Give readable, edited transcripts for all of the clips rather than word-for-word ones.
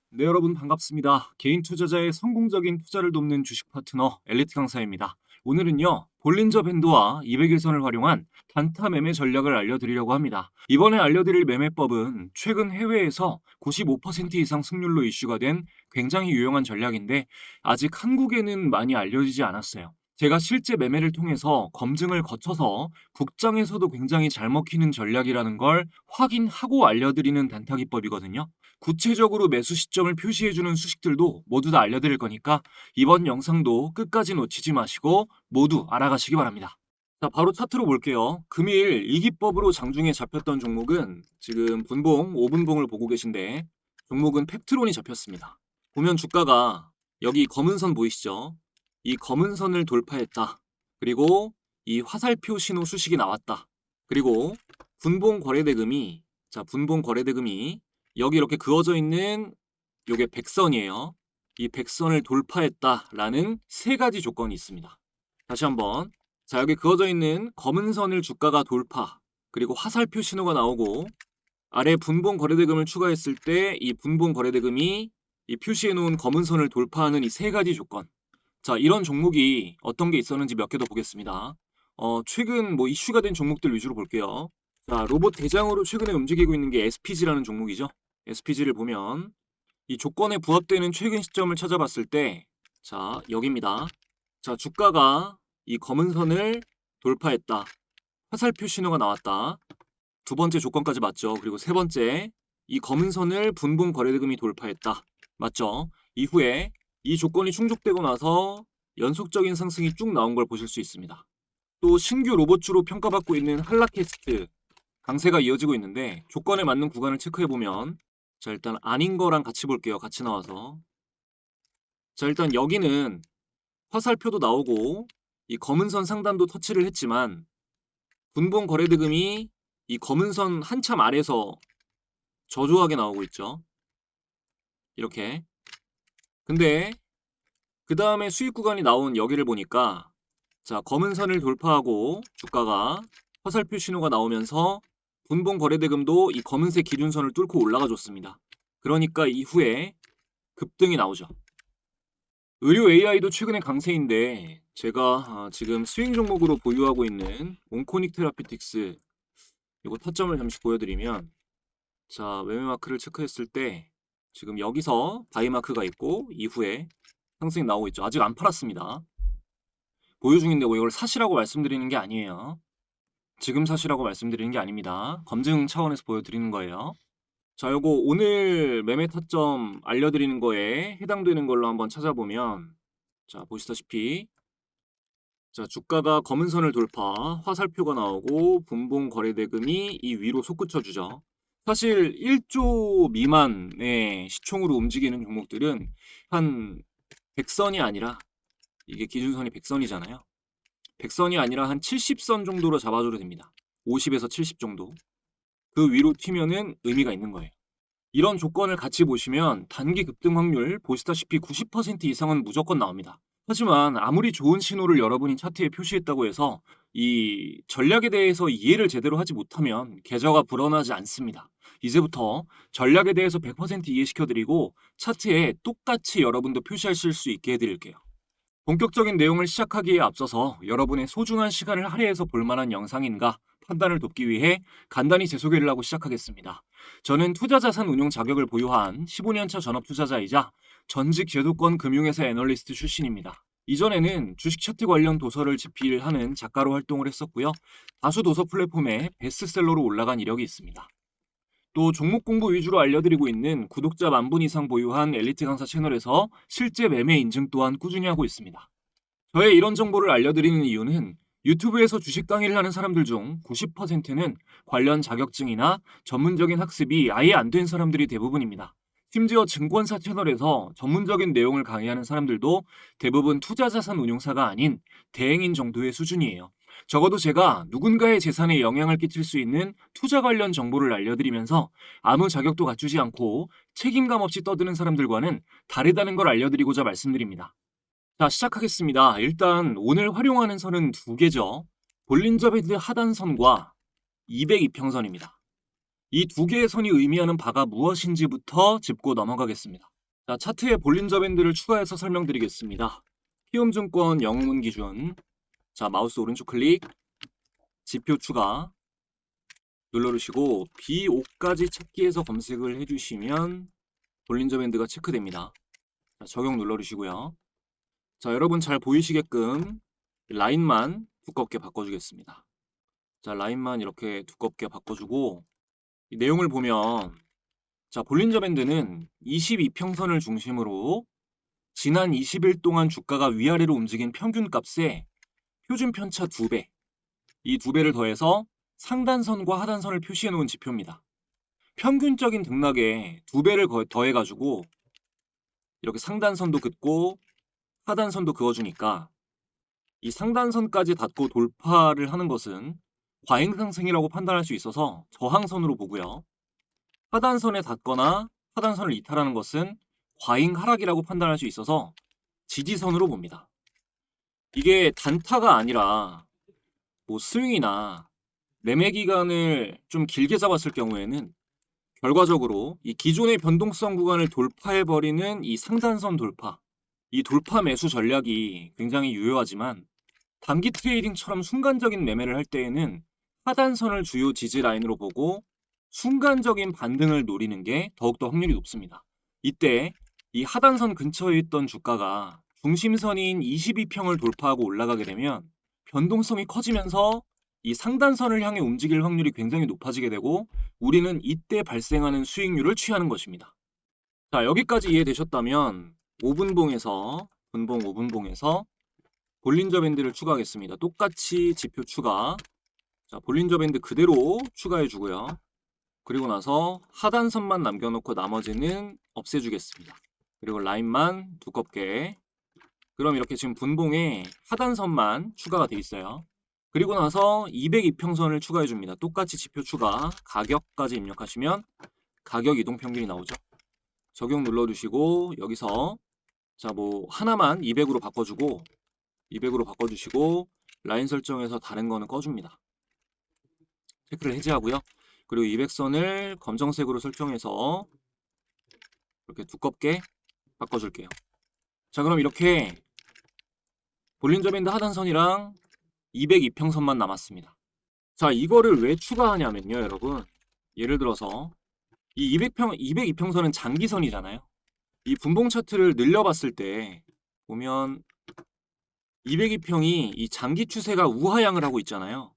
네, 여러분 반갑습니다. 개인 투자자의 성공적인 투자를 돕는 주식 파트너 엘리트 강사입니다. 오늘은요, 볼린저 밴드와 200일선을 활용한 단타 매매 전략을 알려드리려고 합니다. 이번에 알려드릴 매매법은 최근 해외에서 95% 이상 승률로 이슈가 된 굉장히 유용한 전략인데 아직 한국에는 많이 알려지지 않았어요. 제가 실제 매매를 통해서 검증을 거쳐서 국장에서도 굉장히 잘 먹히는 전략이라는 걸 확인하고 알려드리는 단타 기법이거든요. 구체적으로 매수 시점을 표시해주는 수식들도 모두 다 알려드릴 거니까 이번 영상도 끝까지 놓치지 마시고 모두 알아가시기 바랍니다. 자, 바로 차트로 볼게요. 금일 이 기법으로 장중에 잡혔던 종목은 지금 분봉, 5분봉을 보고 계신데 종목은 펩트론이 잡혔습니다. 보면 주가가 여기 검은 선 보이시죠? 이 검은 선을 돌파했다. 그리고 이 화살표 신호 수식이 나왔다. 그리고 분봉 거래대금이 여기 이렇게 그어져 있는 요게 백선이에요. 이 백선을 돌파했다라는 세 가지 조건이 있습니다. 다시 한번. 자, 여기 그어져 있는 검은 선을 주가가 돌파, 그리고 화살표 신호가 나오고 아래 분봉 거래대금을 추가했을 때 이 분봉 거래대금이 이 표시해 놓은 검은 선을 돌파하는 이 세 가지 조건. 자, 이런 종목이 어떤 게 있었는지 몇 개 더 보겠습니다. 최근 뭐 이슈가 된 종목들 위주로 볼게요. 자, 로봇 대장으로 최근에 움직이고 있는 게 SPG라는 종목이죠. SPG를 보면 이 조건에 부합되는 최근 시점을 찾아봤을 때, 자, 여기입니다. 자, 주가가 이 검은 선을 돌파했다. 화살표 신호가 나왔다. 두 번째 조건까지 맞죠. 그리고 세 번째, 이 검은 선을 분봉 거래대금이 돌파했다. 맞죠? 이후에 이 조건이 충족되고 나서 연속적인 상승이 쭉 나온 걸 보실 수 있습니다. 또 신규 로봇주로 평가받고 있는 한라캐스트 강세가 이어지고 있는데 조건에 맞는 구간을 체크해보면, 자, 일단 아닌 거랑 같이 볼게요. 같이 나와서. 자, 일단 여기는 화살표도 나오고 이 검은 선 상단도 터치를 했지만 분봉 거래대금이 이 검은 선 한참 아래서 저조하게 나오고 있죠. 이렇게. 근데 그 다음에 수익 구간이 나온 여기를 보니까, 자, 검은 선을 돌파하고 주가가 화살표 신호가 나오면서 분봉 거래대금도 이 검은색 기준선을 뚫고 올라가 줬습니다. 그러니까 이후에 급등이 나오죠. 의료 AI도 최근에 강세인데 제가 지금 스윙 종목으로 보유하고 있는 온코닉 테라피틱스, 이거 타점을 잠시 보여드리면, 자, 매매 마크를 체크했을 때 지금 여기서 바이 마크가 있고 이후에 상승이 나오고 있죠. 아직 안 팔았습니다. 보유 중인데 뭐 이걸 사시라고 말씀드리는 게 아니에요. 지금 사시라고 말씀드리는 게 아닙니다. 검증 차원에서 보여드리는 거예요. 자, 요거 오늘 매매 타점 알려드리는 거에 해당되는 걸로 한번 찾아보면, 자, 보시다시피, 자, 주가가 검은 선을 돌파, 화살표가 나오고 분봉 거래대금이 이 위로 솟구쳐 주죠. 사실 1조 미만의 시총으로 움직이는 종목들은 한 100선이 아니라, 이게 기준선이 100선이잖아요. 100선이 아니라 한 70선 정도로 잡아줘도 됩니다. 50에서 70 정도. 그 위로 튀면은 의미가 있는 거예요. 이런 조건을 같이 보시면 단기 급등 확률 보시다시피 90% 이상은 무조건 나옵니다. 하지만 아무리 좋은 신호를 여러분이 차트에 표시했다고 해서 이 전략에 대해서 이해를 제대로 하지 못하면 계좌가 불어나지 않습니다. 이제부터 전략에 대해서 100% 이해시켜드리고 차트에 똑같이 여러분도 표시하실 수 있게 해드릴게요. 본격적인 내용을 시작하기에 앞서서 여러분의 소중한 시간을 할애해서 볼만한 영상인가 판단을 돕기 위해 간단히 제 소개를 하고 시작하겠습니다. 저는 투자자산 운용 자격을 보유한 15년차 전업 투자자이자 전직 제도권 금융회사 애널리스트 출신입니다. 이전에는 주식 차트 관련 도서를 집필하는 작가로 활동을 했었고요. 다수 도서 플랫폼에 베스트셀러로 올라간 이력이 있습니다. 또 종목 공부 위주로 알려드리고 있는 구독자 10,000분 이상 보유한 엘리트 강사 채널에서 실제 매매 인증 또한 꾸준히 하고 있습니다. 저의 이런 정보를 알려드리는 이유는 유튜브에서 주식 강의를 하는 사람들 중 90%는 관련 자격증이나 전문적인 학습이 아예 안 된 사람들이 대부분입니다. 심지어 증권사 채널에서 전문적인 내용을 강의하는 사람들도 대부분 투자자산 운용사가 아닌 대행인 정도의 수준이에요. 적어도 제가 누군가의 재산에 영향을 끼칠 수 있는 투자 관련 정보를 알려드리면서 아무 자격도 갖추지 않고 책임감 없이 떠드는 사람들과는 다르다는 걸 알려드리고자 말씀드립니다. 자, 시작하겠습니다. 일단 오늘 활용하는 선은 두 개죠. 볼린저 밴드 하단선과 202평선입니다. 이 두 개의 선이 의미하는 바가 무엇인지부터 짚고 넘어가겠습니다. 자, 차트에 볼린저 밴드를 추가해서 설명드리겠습니다. 키움증권 영웅문 기준. 자, 마우스 오른쪽 클릭, 지표 추가 눌러주시고 B5까지 찾기에서 검색을 해주시면 볼린저 밴드가 체크됩니다. 자, 적용 눌러주시고요. 자, 여러분 잘 보이시게끔 라인만 두껍게 바꿔주겠습니다. 자, 라인만 이렇게 두껍게 바꿔주고 이 내용을 보면 자, 볼린저 밴드는 22평선을 중심으로 지난 20일 동안 주가가 위아래로 움직인 평균 값의 표준 편차 2배, 이 2배를 더해서 상단선과 하단선을 표시해 놓은 지표입니다. 평균적인 등락에 2배를 더해가지고 이렇게 상단선도 긋고 하단선도 그어주니까 이 상단선까지 닿고 돌파를 하는 것은 과잉 상승이라고 판단할 수 있어서 저항선으로 보고요. 하단선에 닿거나 하단선을 이탈하는 것은 과잉 하락이라고 판단할 수 있어서 지지선으로 봅니다. 이게 단타가 아니라 뭐 스윙이나 매매 기간을 좀 길게 잡았을 경우에는 결과적으로 이 기존의 변동성 구간을 돌파해버리는 이 상단선 돌파, 이 돌파 매수 전략이 굉장히 유효하지만 단기 트레이딩처럼 순간적인 매매를 할 때에는 하단선을 주요 지지 라인으로 보고 순간적인 반등을 노리는 게 더욱더 확률이 높습니다. 이때 이 하단선 근처에 있던 주가가 중심선인 22평을 돌파하고 올라가게 되면 변동성이 커지면서 이 상단선을 향해 움직일 확률이 굉장히 높아지게 되고 우리는 이때 발생하는 수익률을 취하는 것입니다. 자, 여기까지 이해되셨다면 5분봉에서 분봉 5분봉에서 볼린저 밴드를 추가하겠습니다. 똑같이 지표 추가. 자, 볼린저 밴드 그대로 추가해 주고요. 그리고 나서 하단선만 남겨놓고 나머지는 없애주겠습니다. 그리고 라인만 두껍게. 그럼 이렇게 지금 분봉에 하단선만 추가가 돼 있어요. 그리고 나서 202평선을 추가해 줍니다. 똑같이 지표 추가, 가격까지 입력하시면 가격 이동평균이 나오죠. 적용 눌러주시고 여기서 자, 뭐 하나만 200으로 바꿔주고 200으로 바꿔주시고 라인 설정에서 다른 거는 꺼줍니다. 체크를 해제하고요. 그리고 200선을 검정색으로 설정해서 이렇게 두껍게 바꿔줄게요. 자, 그럼 이렇게 볼린저 밴드 하단선이랑 202평선만 남았습니다. 자, 이거를 왜 추가하냐면요, 여러분. 예를 들어서 이 202평선은 장기선이잖아요. 이 분봉 차트를 늘려봤을 때 보면 202평이 이 장기 추세가 우하향을 하고 있잖아요.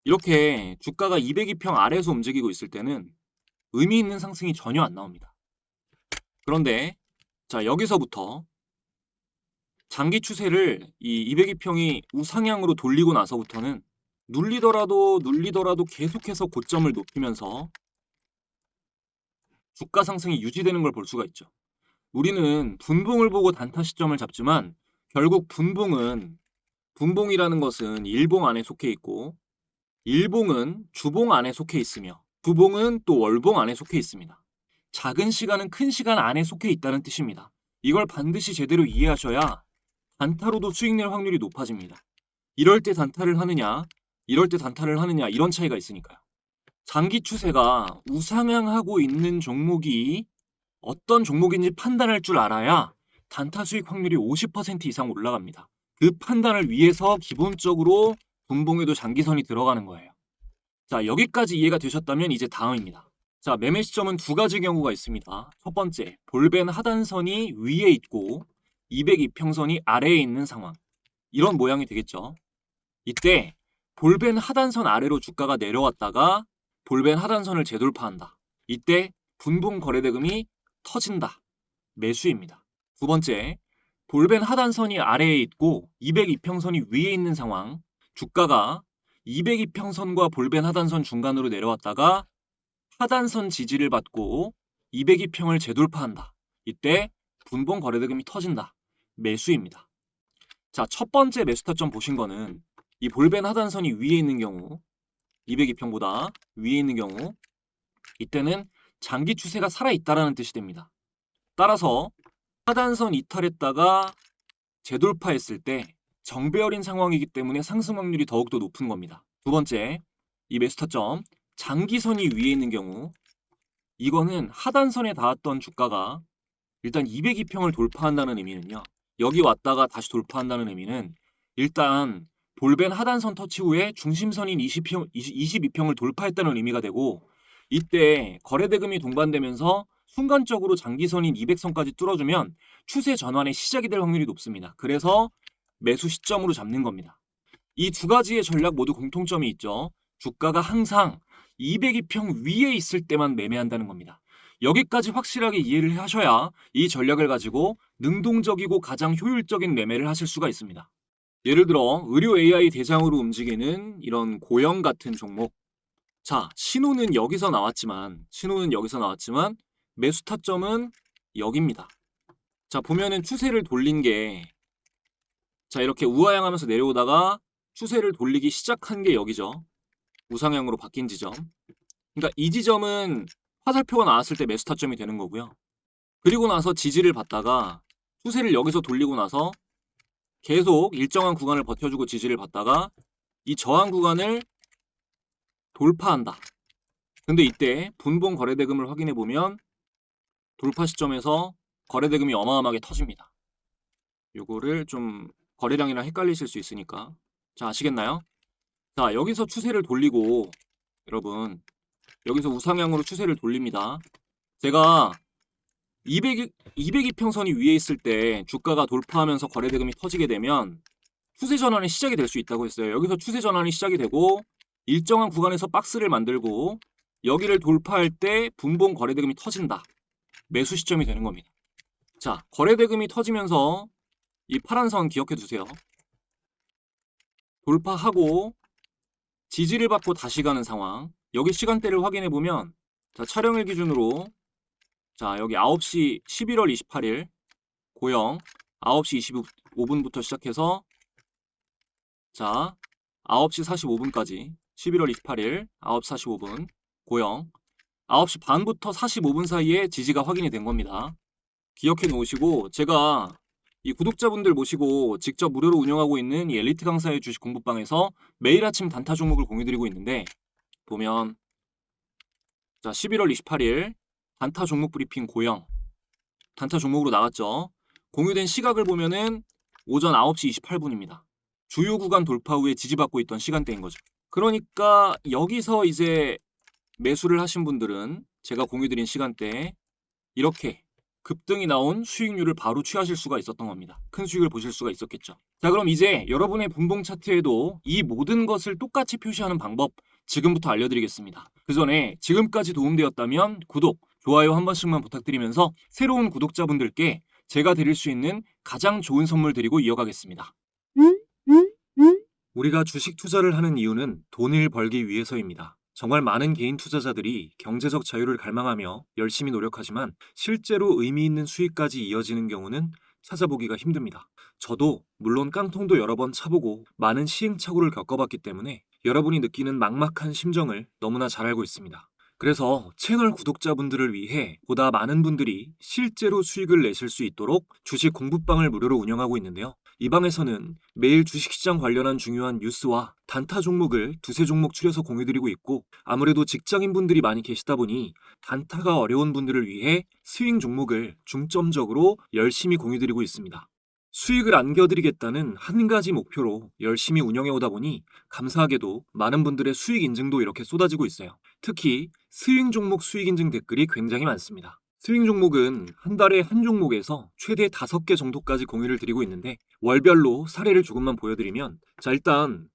이렇게 주가가 202평 아래에서 움직이고 있을 때는 의미 있는 상승이 전혀 안 나옵니다. 그런데 자, 여기서부터 장기 추세를 이 202평이 우상향으로 돌리고 나서부터는 눌리더라도 계속해서 고점을 높이면서 주가 상승이 유지되는 걸 볼 수가 있죠. 우리는 분봉을 보고 단타 시점을 잡지만 결국 분봉이라는 것은 일봉 안에 속해 있고 일봉은 주봉 안에 속해 있으며 주봉은 또 월봉 안에 속해 있습니다. 작은 시간은 큰 시간 안에 속해 있다는 뜻입니다. 이걸 반드시 제대로 이해하셔야 단타로도 수익 낼 확률이 높아집니다. 이럴 때 단타를 하느냐, 이럴 때 단타를 하느냐 이런 차이가 있으니까요. 장기 추세가 우상향하고 있는 종목이 어떤 종목인지 판단할 줄 알아야 단타 수익 확률이 50% 이상 올라갑니다. 그 판단을 위해서 기본적으로 분봉에도 장기선이 들어가는 거예요. 자, 여기까지 이해가 되셨다면 이제 다음입니다. 자, 매매 시점은 두 가지 경우가 있습니다. 첫 번째, 볼벤 하단선이 위에 있고 202평선이 아래에 있는 상황. 이런 모양이 되겠죠. 이때 볼벤 하단선 아래로 주가가 내려왔다가 볼벤 하단선을 재돌파한다. 이때 분봉 거래대금이 터진다. 매수입니다. 두 번째, 볼벤 하단선이 아래에 있고 202평선이 위에 있는 상황. 주가가 202평선과 볼벤 하단선 중간으로 내려왔다가 하단선 지지를 받고 202평을 재돌파한다. 이때 분봉 거래대금이 터진다. 매수입니다. 자, 첫 번째 매수 타점 보신 거는 이 볼벤 하단선이 위에 있는 경우 202평보다 위에 있는 경우 이때는 장기 추세가 살아있다라는 뜻이 됩니다. 따라서 하단선 이탈했다가 재돌파했을 때 정배열인 상황이기 때문에 상승 확률이 더욱더 높은 겁니다. 두 번째, 이 매수 타점 장기선이 위에 있는 경우 이거는 하단선에 닿았던 주가가 일단 202평을 돌파한다는 의미는요. 여기 왔다가 다시 돌파한다는 의미는 일단 돌벤 하단선 터치 후에 중심선인 22평을 돌파했다는 의미가 되고 이때 거래대금이 동반되면서 순간적으로 장기선인 200선까지 뚫어주면 추세 전환의 시작이 될 확률이 높습니다. 그래서 매수 시점으로 잡는 겁니다. 이 두 가지의 전략 모두 공통점이 있죠. 주가가 항상 202평 위에 있을 때만 매매한다는 겁니다. 여기까지 확실하게 이해를 하셔야 이 전략을 가지고 능동적이고 가장 효율적인 매매를 하실 수가 있습니다. 예를 들어 의료 AI 대상으로 움직이는 이런 고형 같은 종목. 자, 신호는 여기서 나왔지만 매수 타점은 여기입니다. 자, 보면은 추세를 돌린 게 자, 이렇게 우하향하면서 내려오다가 추세를 돌리기 시작한 게 여기죠. 우상향으로 바뀐 지점. 그러니까 이 지점은 화살표가 나왔을 때 매수 타점이 되는 거고요. 그리고 나서 지지를 받다가 추세를 여기서 돌리고 나서 계속 일정한 구간을 버텨주고 지지를 받다가 이 저항 구간을 돌파한다. 근데 이때 분봉 거래대금을 확인해 보면 돌파 시점에서 거래대금이 어마어마하게 터집니다. 요거를 좀 거래량이랑 헷갈리실 수 있으니까. 자, 아시겠나요? 자, 여기서 추세를 돌리고 여러분 여기서 우상향으로 추세를 돌립니다. 제가 202평선이 위에 있을 때 주가가 돌파하면서 거래대금이 터지게 되면 추세 전환의 시작이 될 수 있다고 했어요. 여기서 추세 전환이 시작이 되고 일정한 구간에서 박스를 만들고 여기를 돌파할 때 분봉 거래대금이 터진다. 매수 시점이 되는 겁니다. 자, 거래대금이 터지면서 이 파란 선 기억해 두세요. 돌파하고 지지를 받고 다시 가는 상황. 여기 시간대를 확인해 보면 자, 촬영일 기준으로 자, 여기 9시 11월 28일 고영 9시 25분부터 시작해서 자, 9시 45분까지 11월 28일 9시 45분 고영 9시 반부터 45분 사이에 지지가 확인이 된 겁니다. 기억해 놓으시고 제가 이 구독자분들 모시고 직접 무료로 운영하고 있는 이 엘리트 강사의 주식 공부방에서 매일 아침 단타 종목을 공유드리고 있는데 보면 자 11월 28일 단타 종목 브리핑 고영 단타 종목으로 나갔죠. 공유된 시각을 보면은 오전 9시 28분입니다. 주요 구간 돌파 후에 지지받고 있던 시간대인 거죠. 그러니까 여기서 이제 매수를 하신 분들은 제가 공유드린 시간대에 이렇게 급등이 나온 수익률을 바로 취하실 수가 있었던 겁니다. 큰 수익을 보실 수가 있었겠죠. 자, 그럼 이제 여러분의 분봉 차트에도 이 모든 것을 똑같이 표시하는 방법 지금부터 알려드리겠습니다. 그 전에 지금까지 도움되었다면 구독, 좋아요 한 번씩만 부탁드리면서 새로운 구독자분들께 제가 드릴 수 있는 가장 좋은 선물 드리고 이어가겠습니다. 우리가 주식 투자를 하는 이유는 돈을 벌기 위해서입니다. 정말 많은 개인 투자자들이 경제적 자유를 갈망하며 열심히 노력하지만 실제로 의미 있는 수익까지 이어지는 경우는 찾아보기가 힘듭니다. 저도 물론 깡통도 여러 번 차보고 많은 시행착오를 겪어봤기 때문에 여러분이 느끼는 막막한 심정을 너무나 잘 알고 있습니다. 그래서 채널 구독자분들을 위해 보다 많은 분들이 실제로 수익을 내실 수 있도록 주식 공부방을 무료로 운영하고 있는데요. 이 방에서는 매일 주식시장 관련한 중요한 뉴스와 단타 종목을 두세 종목 추려서 공유드리고 있고 아무래도 직장인분들이 많이 계시다 보니 단타가 어려운 분들을 위해 스윙 종목을 중점적으로 열심히 공유드리고 있습니다. 수익을 안겨드리겠다는 한 가지 목표로 열심히 운영해오다 보니 감사하게도 많은 분들의 수익 인증도 이렇게 쏟아지고 있어요. 특히 스윙 종목 수익 인증 댓글이 굉장히 많습니다. 스윙 종목은 한 달에 한 종목에서 최대 5개 정도까지 공유를 드리고 있는데 월별로 사례를 조금만 보여드리면 일단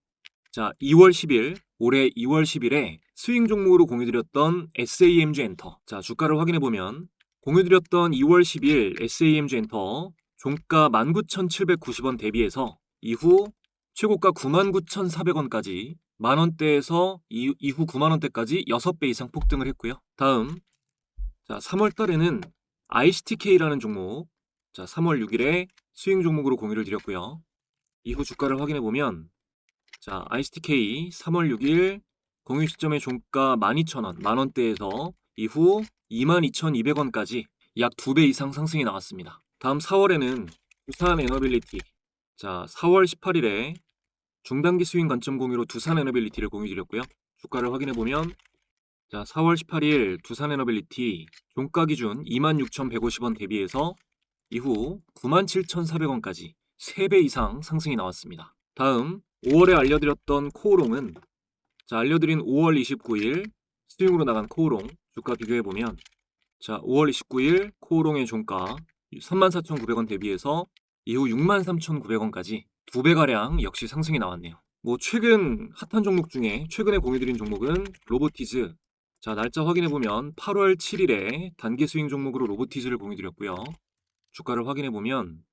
2월 10일 올해 2월 10일에 스윙 종목으로 공유드렸던 SAMG 엔터 주가를 확인해보면 공유드렸던 2월 10일 SAMG 엔터 종가 19,790원 대비해서 이후 최고가 99,400원까지 만원대에서 이후 9만원대까지 6배 이상 폭등을 했고요. 다음 3월 달에는 ICTK라는 종목 3월 6일에 스윙 종목으로 공유를 드렸고요. 이후 주가를 확인해보면 ICTK 3월 6일 공유 시점의 종가 12,000원 만원대에서 이후 22,200원까지 약 2배 이상 상승이 나왔습니다. 다음 4월에는 두산 에너빌리티 4월 18일에 중단기 스윙 관점 공유로 두산 에너빌리티를 공유드렸고요. 주가를 확인해 보면 자, 4월 18일 두산에너빌리티 종가 기준 26,150원 대비해서 이후 97,400원까지 3배 이상 상승이 나왔습니다. 다음 5월에 알려드렸던 코오롱은 자, 알려드린 5월 29일 스윙으로 나간 코오롱 주가 비교해보면 자, 5월 29일 코오롱의 종가 34,900원 대비해서 이후 63,900원까지 2배가량 역시 상승이 나왔네요. 뭐 최근 핫한 종목 중에 최근에 공유드린 종목은 로보티즈. 자, 날짜 확인해보면 8월 7일에 단기 스윙 종목으로 로보티즈를 공유드렸고요. 주가를 확인해보면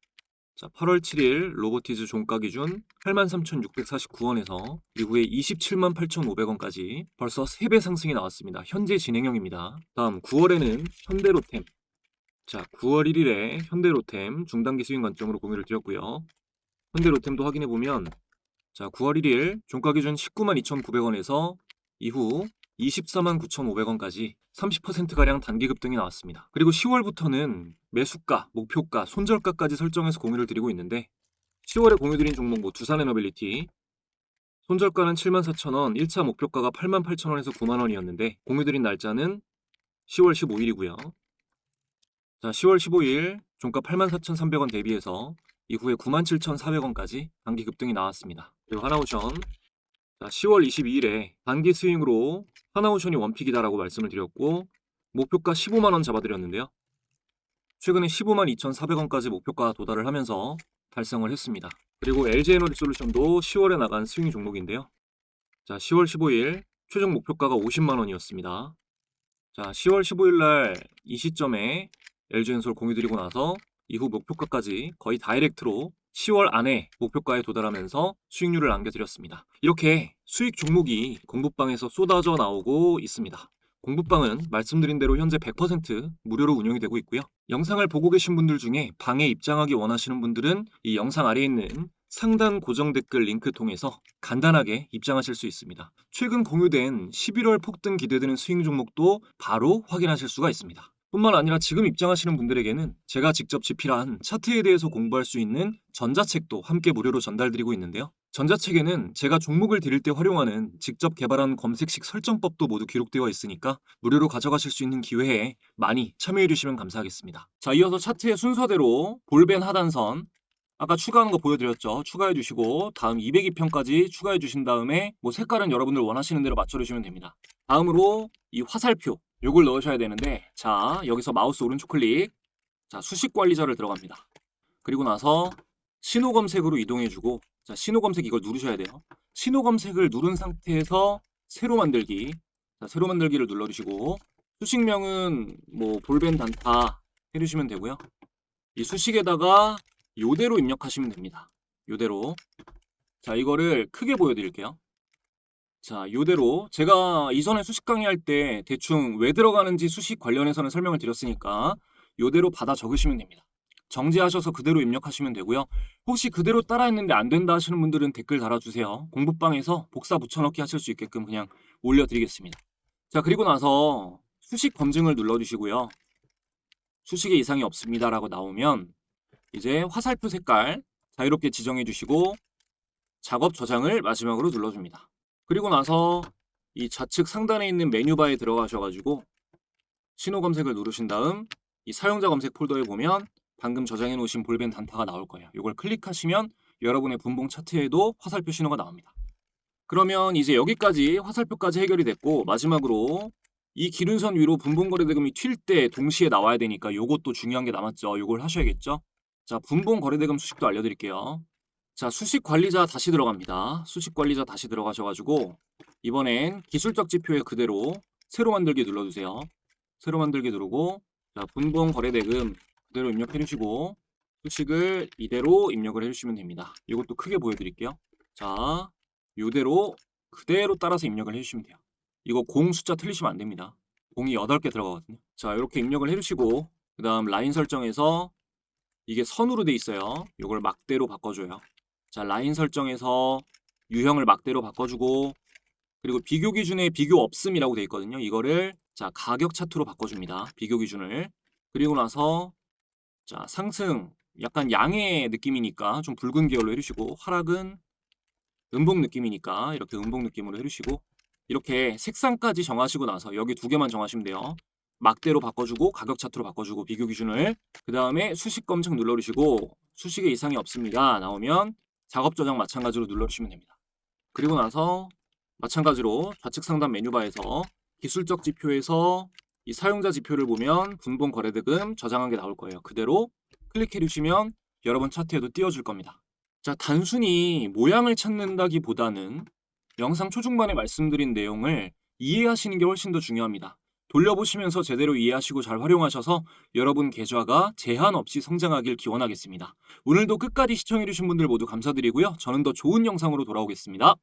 자, 8월 7일 로보티즈 종가 기준 83,649원에서 이후에 278,500원까지 벌써 3배 상승이 나왔습니다. 현재 진행형입니다. 다음 9월에는 현대로템. 자, 9월 1일에 현대로템 중단기 스윙 관점으로 공유를 드렸고요. 현대로템도 확인해보면 자, 9월 1일 종가 기준 192,900원에서 이후 249,500원까지 30%가량 단기 급등이 나왔습니다. 그리고 10월부터는 매수가, 목표가, 손절가까지 설정해서 공유를 드리고 있는데 10월에 공유드린 종목 뭐 두산에너빌리티 손절가는 74,000원, 1차 목표가가 88,000원에서 9만원이었는데 공유드린 날짜는 10월 15일이고요. 자, 10월 15일 종가 84,300원 대비해서 이후에 97,400원까지 단기 급등이 나왔습니다. 그리고 하나오션 자, 10월 22일에 단기 스윙으로 하나오션이 원픽이다라고 말씀을 드렸고 목표가 15만원 잡아드렸는데요. 최근에 152,400원까지 목표가 도달을 하면서 달성을 했습니다. 그리고 LG에너지솔루션도 10월에 나간 스윙 종목인데요. 자, 10월 15일 최종 목표가가 50만원이었습니다. 자, 10월 15일날 이 시점에 LG엔솔 공유드리고 나서 이후 목표가까지 거의 다이렉트로 10월 안에 목표가에 도달하면서 수익률을 안겨드렸습니다. 이렇게 수익 종목이 공부방에서 쏟아져 나오고 있습니다. 공부방은 말씀드린 대로 현재 100% 무료로 운영이 되고 있고요. 영상을 보고 계신 분들 중에 방에 입장하기 원하시는 분들은 이 영상 아래에 있는 상단 고정 댓글 링크 통해서 간단하게 입장하실 수 있습니다. 최근 공유된 11월 폭등 기대되는 스윙 종목도 바로 확인하실 수가 있습니다. 뿐만 아니라 지금 입장하시는 분들에게는 제가 직접 집필한 차트에 대해서 공부할 수 있는 전자책도 함께 무료로 전달드리고 있는데요. 전자책에는 제가 종목을 드릴 때 활용하는 직접 개발한 검색식 설정법도 모두 기록되어 있으니까 무료로 가져가실 수 있는 기회에 많이 참여해 주시면 감사하겠습니다. 자, 이어서 차트의 순서대로 볼벤 하단선 아까 추가하는 거 보여드렸죠. 추가해 주시고 다음 202편까지 추가해 주신 다음에 뭐 색깔은 여러분들 원하시는 대로 맞춰주시면 됩니다. 다음으로 이 화살표 요걸 넣으셔야 되는데 자, 여기서 마우스 오른쪽 클릭 자, 수식 관리자를 들어갑니다. 그리고 나서 신호 검색으로 이동해 주고 자, 신호 검색 이걸 누르셔야 돼요. 신호 검색을 누른 상태에서 새로 만들기 자, 새로 만들기를 눌러주시고 수식명은 뭐 볼벤 단타 해주시면 되고요. 이 수식에다가 요대로 입력하시면 됩니다. 요대로 자, 이거를 크게 보여드릴게요. 자, 요대로 제가 이전에 수식 강의할 때 대충 왜 들어가는지 수식 관련해서는 설명을 드렸으니까 요대로 받아 적으시면 됩니다. 정지하셔서 그대로 입력하시면 되고요. 혹시 그대로 따라했는데 안 된다 하시는 분들은 댓글 달아주세요. 공부방에서 복사 붙여넣기 하실 수 있게끔 그냥 올려드리겠습니다. 자, 그리고 나서 수식 검증을 눌러주시고요. 수식에 이상이 없습니다 라고 나오면 이제 화살표 색깔 자유롭게 지정해 주시고 작업 저장을 마지막으로 눌러줍니다. 그리고 나서 이 좌측 상단에 있는 메뉴바에 들어가셔가지고 신호 검색을 누르신 다음 이 사용자 검색 폴더에 보면 방금 저장해 놓으신 볼벤 단타가 나올 거예요. 이걸 클릭하시면 여러분의 분봉 차트에도 화살표 신호가 나옵니다. 그러면 이제 여기까지 화살표까지 해결이 됐고 마지막으로 이 기준선 위로 분봉 거래대금이 튈 때 동시에 나와야 되니까 요것도 중요한 게 남았죠. 요걸 하셔야겠죠. 자, 분봉 거래대금 수식도 알려드릴게요. 자, 수식 관리자 다시 들어갑니다. 수식 관리자 다시 들어가셔가지고 이번엔 기술적 지표에 그대로 새로 만들기 눌러주세요. 새로 만들기 누르고 자, 분봉 거래대금 그대로 입력해 주시고 수식을 이대로 입력을 해주시면 됩니다. 이것도 크게 보여드릴게요. 자, 이대로 그대로 따라서 입력을 해주시면 돼요. 이거 공 숫자 틀리시면 안 됩니다. 공이 8개 들어가거든요. 자, 이렇게 입력을 해주시고 그 다음 라인 설정에서 이게 선으로 돼 있어요. 이걸 막대로 바꿔줘요. 자, 라인 설정에서 유형을 막대로 바꿔주고 그리고 비교 기준에 비교 없음이라고 돼 있거든요. 이거를 자, 가격 차트로 바꿔줍니다. 비교 기준을. 그리고 나서 자, 상승 약간 양의 느낌이니까 좀 붉은 계열로 해주시고 하락은 음봉 느낌이니까 이렇게 음봉 느낌으로 해주시고 이렇게 색상까지 정하시고 나서 여기 두 개만 정하시면 돼요. 막대로 바꿔주고 가격 차트로 바꿔주고 비교 기준을 그 다음에 수식 검증 눌러주시고 수식에 이상이 없습니다. 나오면 작업 저장 마찬가지로 눌러주시면 됩니다. 그리고 나서 마찬가지로 좌측 상단 메뉴바에서 기술적 지표에서 이 사용자 지표를 보면 분봉 거래대금 저장한 게 나올 거예요. 그대로 클릭해 주시면 여러분 차트에도 띄워줄 겁니다. 자, 단순히 모양을 찾는다기보다는 영상 초중반에 말씀드린 내용을 이해하시는 게 훨씬 더 중요합니다. 돌려보시면서 제대로 이해하시고 잘 활용하셔서 여러분 계좌가 제한 없이 성장하길 기원하겠습니다. 오늘도 끝까지 시청해주신 분들 모두 감사드리고요. 저는 더 좋은 영상으로 돌아오겠습니다.